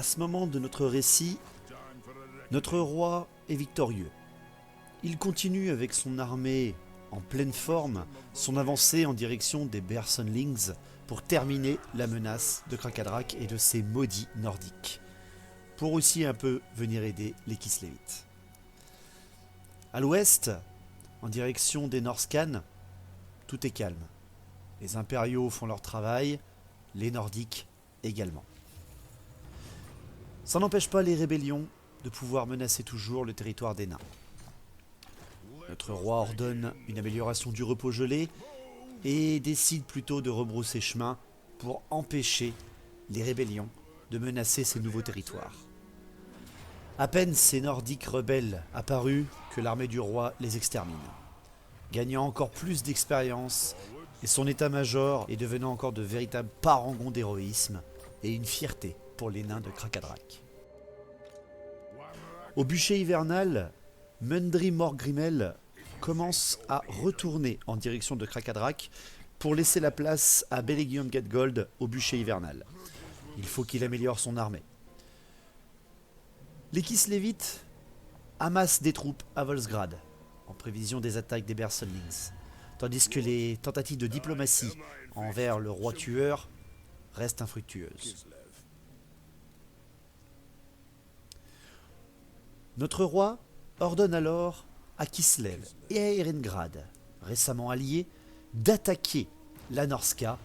À ce moment de notre récit, notre roi est victorieux. Il continue avec son armée en pleine forme son avancée en direction des Bersonlings pour terminer la menace de Krakadrak et de ses maudits nordiques, pour aussi un peu venir aider les Kislevites. À l'ouest, en direction des Norscan, tout est calme. Les impériaux font leur travail, les nordiques également. Ça n'empêche pas les rébellions de pouvoir menacer toujours le territoire des nains. Notre roi ordonne une amélioration du repos gelé et décide plutôt de rebrousser chemin pour empêcher les rébellions de menacer ces nouveaux territoires. À peine ces nordiques rebelles apparus que l'armée du roi les extermine, gagnant encore plus d'expérience et son état-major est devenant encore de véritables parangons d'héroïsme et une fierté pour les nains de Krakadrak. Au bûcher hivernal, Mundry Morgrimmel commence à retourner en direction de Krakadrak pour laisser la place à Belegion Gatgold au bûcher hivernal. Il faut qu'il améliore son armée. Les Kislevites amassent des troupes à Volsgrad en prévision des attaques des Bersonlings, tandis que les tentatives de diplomatie envers le roi tueur restent infructueuses. Notre roi ordonne alors à Kislev et à Erengrad, récemment alliés, d'attaquer la Norska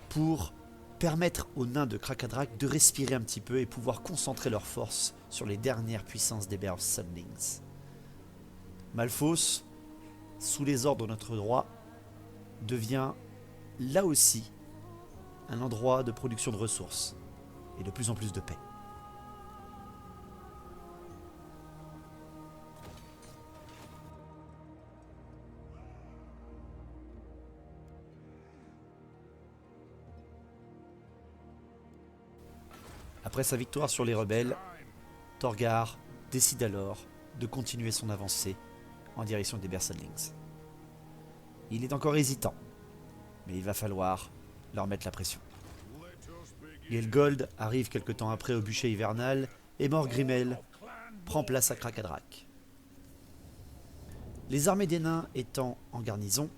pour permettre aux nains de Krakadrak de respirer un petit peu et pouvoir concentrer leurs forces sur les dernières puissances des Bersonlings. Malphos, sous les ordres de notre roi, devient là aussi un endroit de production de ressources et de plus en plus de paix. Après sa victoire sur les rebelles, Torgar décide alors de continuer son avancée en direction des Bersonlings. Il est encore hésitant, mais il va falloir leur mettre la pression. Gelgold arrive quelque temps après au bûcher hivernal et Morgrimmel prend place à Krakadrak. Les armées des nains étant en garnison,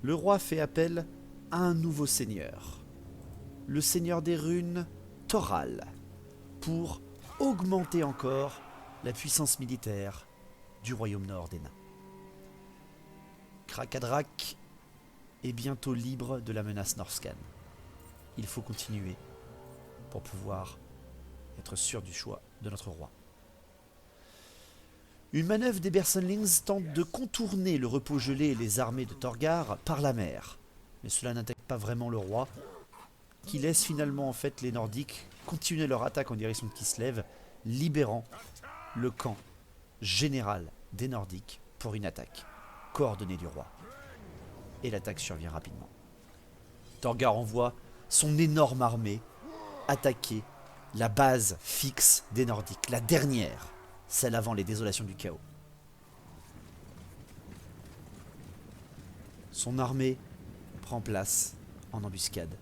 le roi fait appel à un nouveau seigneur, le seigneur des runes Toral, pour augmenter encore la puissance militaire du royaume nord des nains. Krakadrak est bientôt libre de la menace Norscan. Il faut continuer pour pouvoir être sûr du choix de notre roi. Une manœuvre des Bersonlings tente de contourner le repos gelé et les armées de Torgar par la mer, mais cela n'intègre pas vraiment le roi, qui laisse finalement en fait les Nordiques continuer leur attaque en direction de Kislev, libérant le camp général des Nordiques pour une attaque coordonnée du roi. Et l'attaque survient rapidement. Torgar envoie son énorme armée attaquer la base fixe des Nordiques, la dernière, celle avant les désolations du chaos. Son armée prend place en embuscade.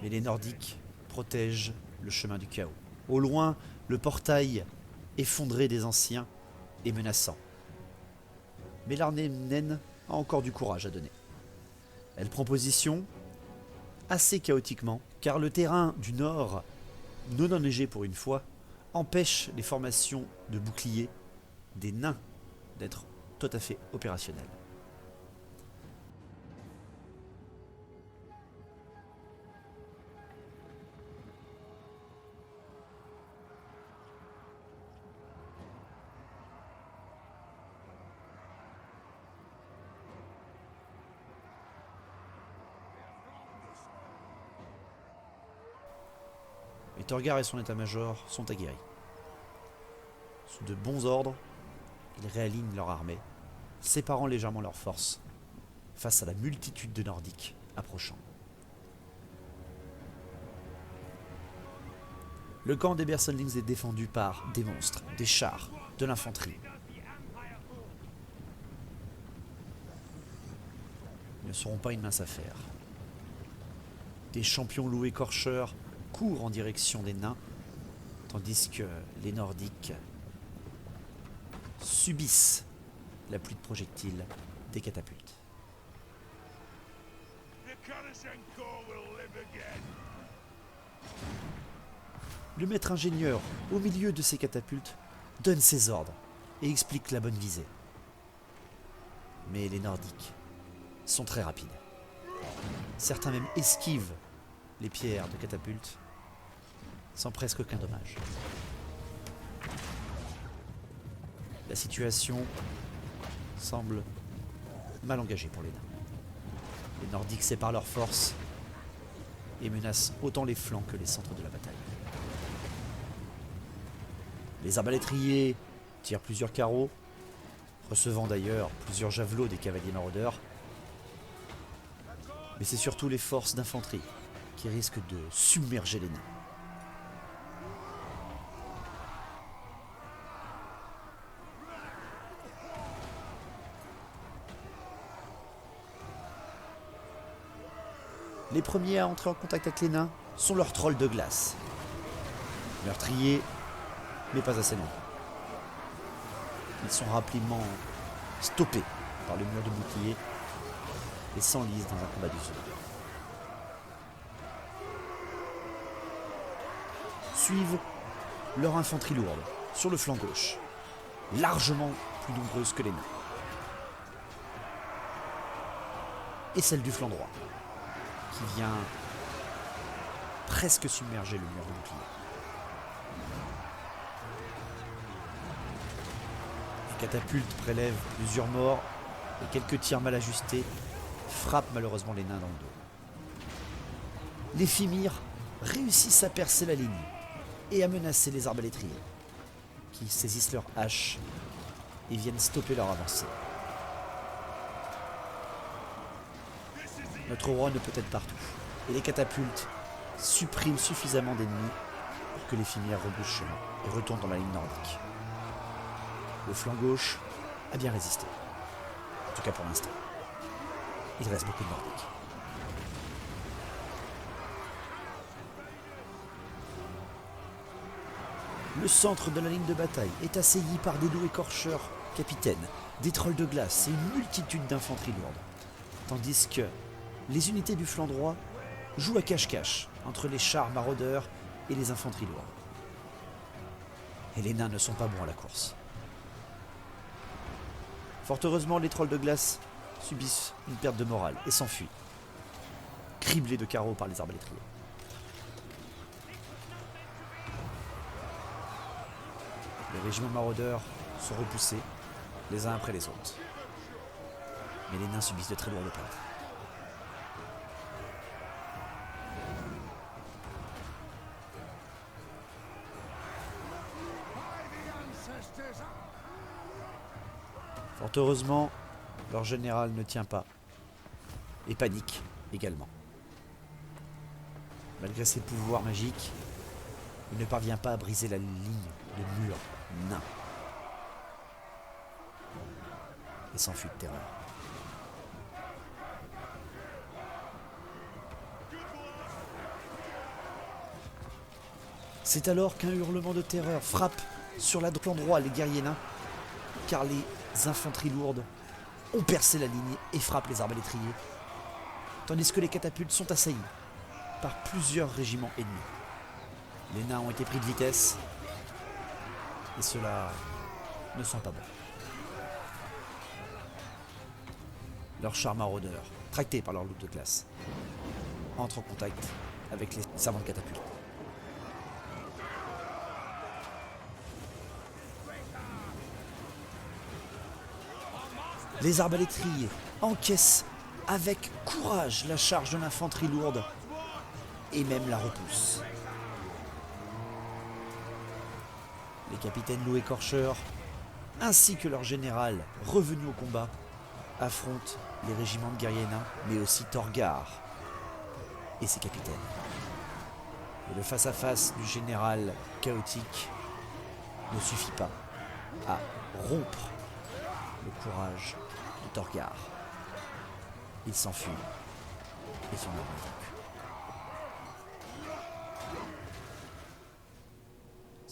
Mais les Nordiques protègent le chemin du chaos. Au loin, le portail effondré des anciens est menaçant. Mais l'armée naine a encore du courage à donner. Elle prend position assez chaotiquement, car le terrain du nord, non enneigé pour une fois, empêche les formations de boucliers des nains d'être tout à fait opérationnelles. Et Torgar et son état-major sont aguerris. Sous de bons ordres, ils réalignent leur armée, séparant légèrement leurs forces face à la multitude de Nordiques approchant. Le camp des Bersonlings est défendu par des monstres, des chars, de l'infanterie. Ils ne seront pas une mince affaire. Des champions loups écorcheurs court en direction des nains, tandis que les Nordiques subissent la pluie de projectiles des catapultes. Le maître ingénieur, au milieu de ces catapultes, donne ses ordres et explique la bonne visée. Mais les Nordiques sont très rapides. Certains même esquivent les pierres de catapultes sans presque aucun dommage. La situation semble mal engagée pour les nains. Les Nordiques séparent leurs forces et menacent autant les flancs que les centres de la bataille. Les arbalétriers tirent plusieurs carreaux, recevant d'ailleurs plusieurs javelots des cavaliers maraudeurs. Mais c'est surtout les forces d'infanterie qui risquent de submerger les nains. Les premiers à entrer en contact avec les nains sont leurs trolls de glace. Meurtriers, mais pas assez nombreux. Ils sont rapidement stoppés par le mur de bouclier et s'enlisent dans un combat d'usure. Suivent leur infanterie lourde sur le flanc gauche, largement plus nombreuse que les nains. Et celle du flanc droit, qui vient presque submerger le mur de bouclier. Les catapultes prélèvent plusieurs morts et quelques tirs mal ajustés frappent malheureusement les nains dans le dos. Les Fimir réussissent à percer la ligne et à menacer les arbalétriers, qui saisissent leurs haches et viennent stopper leur avancée. Notre roi ne peut être partout, et les catapultes suppriment suffisamment d'ennemis pour que les Fimir rebroussent chemin et retournent dans la ligne nordique. Le flanc gauche a bien résisté, en tout cas pour l'instant. Il reste beaucoup de Nordiques. Le centre de la ligne de bataille est assailli par des loups écorcheurs capitaines, des trolls de glace et une multitude d'infanterie lourde, tandis que les unités du flanc droit jouent à cache-cache entre les chars maraudeurs et les infanteries lourdes. Et les nains ne sont pas bons à la course. Fort heureusement, les trolls de glace subissent une perte de morale et s'enfuient, criblés de carreaux par les arbalétriers. Les régiments maraudeurs sont repoussés les uns après les autres. Mais les nains subissent de très lourdes pertes. Fort heureusement, leur général ne tient pas et panique également. Malgré ses pouvoirs magiques, il ne parvient pas à briser la ligne de mur nain et s'enfuit de terreur. C'est alors qu'un hurlement de terreur frappe sur l'endroit les guerriers nains, car les infanteries lourdes ont percé la ligne et frappent les arbalétriers, tandis que les catapultes sont assaillis par plusieurs régiments ennemis. Les nains ont été pris de vitesse, et cela ne sent pas bon. Leurs chars maraudeurs, tractés par leur loup de glace, entrent en contact avec les servants de catapultes. Les arbalétriers encaissent avec courage la charge de l'infanterie lourde et même la repoussent. Les capitaines loups écorcheurs, ainsi que leur général revenu au combat, affrontent les régiments de guerriers nains, mais aussi Thorgar et ses capitaines. Et le face-à-face du général chaotique ne suffit pas à rompre le courage de Thorgar. Il s'enfuit et son arme est vaincue.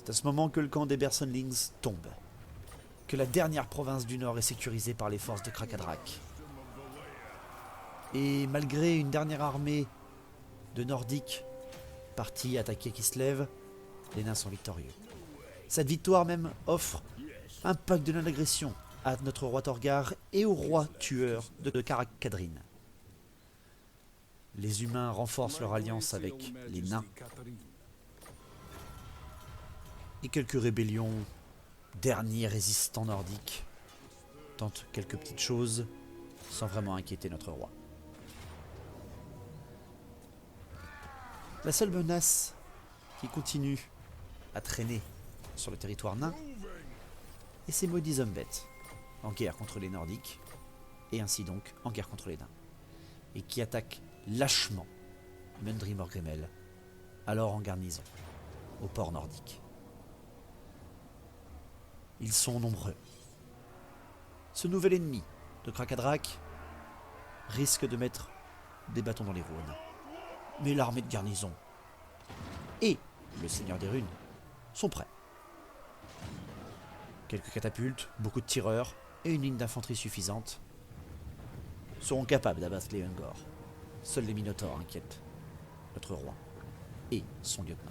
C'est à ce moment que le camp des Bersenlings tombe, que la dernière province du Nord est sécurisée par les forces de Krakadrak. Et malgré une dernière armée de Nordiques partie attaquer Kislev, les nains sont victorieux. Cette victoire même offre un pacte de non-agression à notre roi Torgar et au roi tueur de Karak-Kadrin. Les humains renforcent leur alliance avec les nains. Et quelques rébellions, derniers résistants nordiques, tentent quelques petites choses sans vraiment inquiéter notre roi. La seule menace qui continue à traîner sur le territoire nain est ces maudits Umbet, en guerre contre les Nordiques, et ainsi donc en guerre contre les nains, et qui attaquent lâchement Mundry Morgrimmel, alors en garnison, au port nordique. Ils sont nombreux. Ce nouvel ennemi de Krakadrak risque de mettre des bâtons dans les roues. Mais l'armée de garnison et le Seigneur des Runes sont prêts. Quelques catapultes, beaucoup de tireurs et une ligne d'infanterie suffisante seront capables d'abattre les Ungor. Seuls les Minotaures inquiètent notre roi et son lieutenant.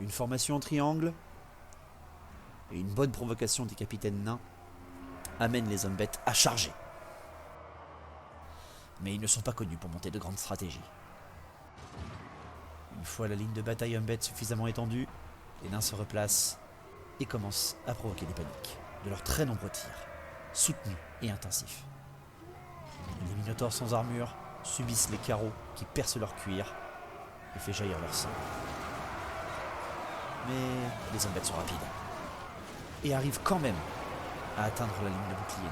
Une formation en triangle et une bonne provocation des capitaines nains amènent les Umbet à charger. Mais ils ne sont pas connus pour monter de grandes stratégies. Une fois la ligne de bataille Umbet suffisamment étendue, les nains se replacent et commencent à provoquer des paniques de leurs très nombreux tirs, soutenus et intensifs. Les Minotaures sans armure subissent les carreaux qui percent leur cuir et fait jaillir leur sang. Mais les Umbet sont rapides et arrivent quand même à atteindre la ligne de bouclier.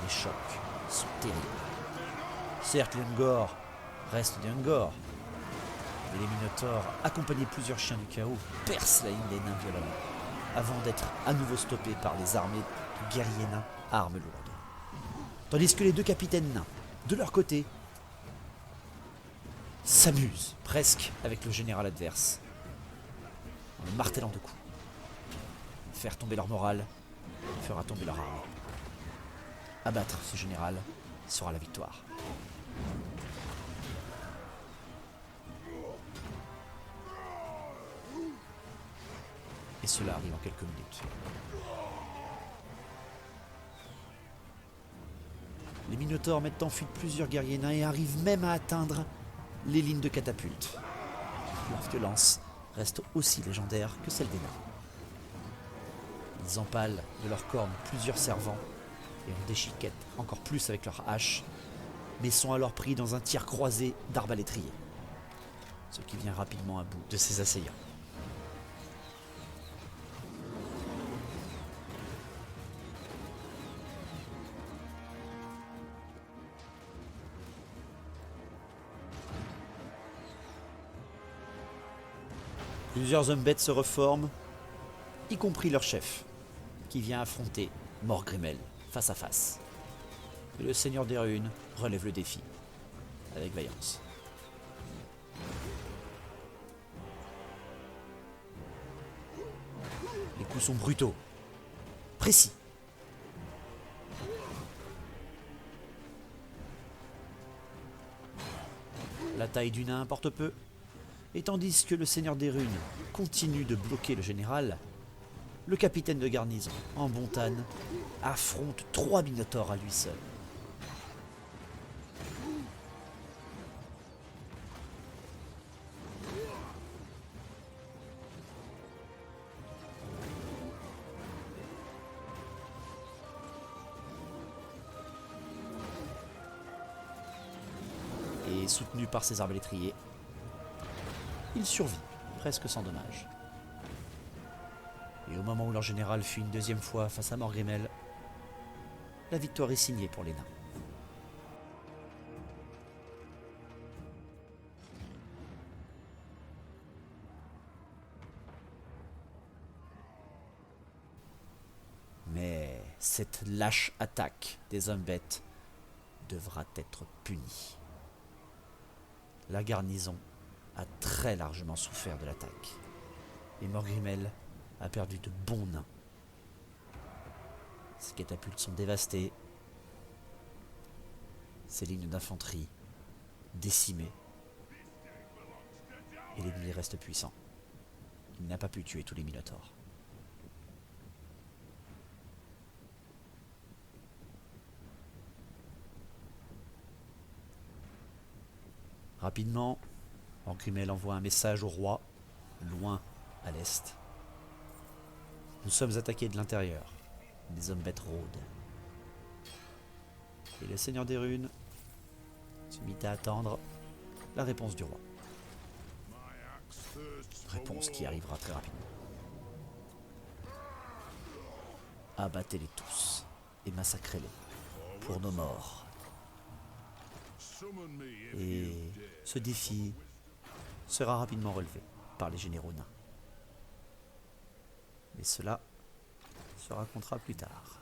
Les chocs sont terribles. Certes, les Ungor restent des Ungor, mais les Minotaures, accompagnés de plusieurs chiens du chaos, percent la ligne des nains violemment, avant d'être à nouveau stoppés par les armées de guerriers nains à armes lourdes. Tandis que les deux capitaines nains, de leur côté, s'amusent presque avec le général adverse, en le martelant de coups. Faire tomber leur morale fera tomber leur armée. Abattre ce général sera la victoire. Et cela arrive en quelques minutes. Les Minotaures mettent en fuite plusieurs guerriers nains et arrivent même à atteindre les lignes de catapultes. Leur violence reste aussi légendaire que celle des nains. Ils empalent de leurs cornes plusieurs servants et en déchiquettent encore plus avec leurs haches, mais sont alors pris dans un tir croisé d'arbalétriers, ce qui vient rapidement à bout de ses assaillants. Plusieurs Umbet se reforment, y compris leur chef, qui vient affronter Morgrimmel face à face. Et le Seigneur des Runes relève le défi, avec vaillance. Les coups sont brutaux, précis. La taille du nain importe peu, et tandis que le Seigneur des Runes continue de bloquer le général, le capitaine de garnison, en Bontane, affronte 3 Minotaures à lui seul. Et soutenu par ses arbalétriers, il survit, presque sans dommage. Et au moment où leur général fuit une deuxième fois face à Morgrimmel, la victoire est signée pour les nains. Cette lâche attaque des hommes bêtes devra être punie. La garnison a très largement souffert de l'attaque. Et Morgrimmel a perdu de bons nains. Ses catapultes sont dévastées. Ses lignes d'infanterie décimées. Et l'ennemi reste puissant. Il n'a pas pu tuer tous les Minotaures. Rapidement, Morgrimmel envoie un message au roi, loin à l'est. Nous sommes attaqués de l'intérieur. Des hommes bêtes rôdent. Et le Seigneur des Runes se mit à attendre la réponse du roi. Réponse qui arrivera très rapidement. Abattez-les tous et massacrez-les pour nos morts. Et ce défi sera rapidement relevé par les généraux nains. Mais cela se racontera plus tard.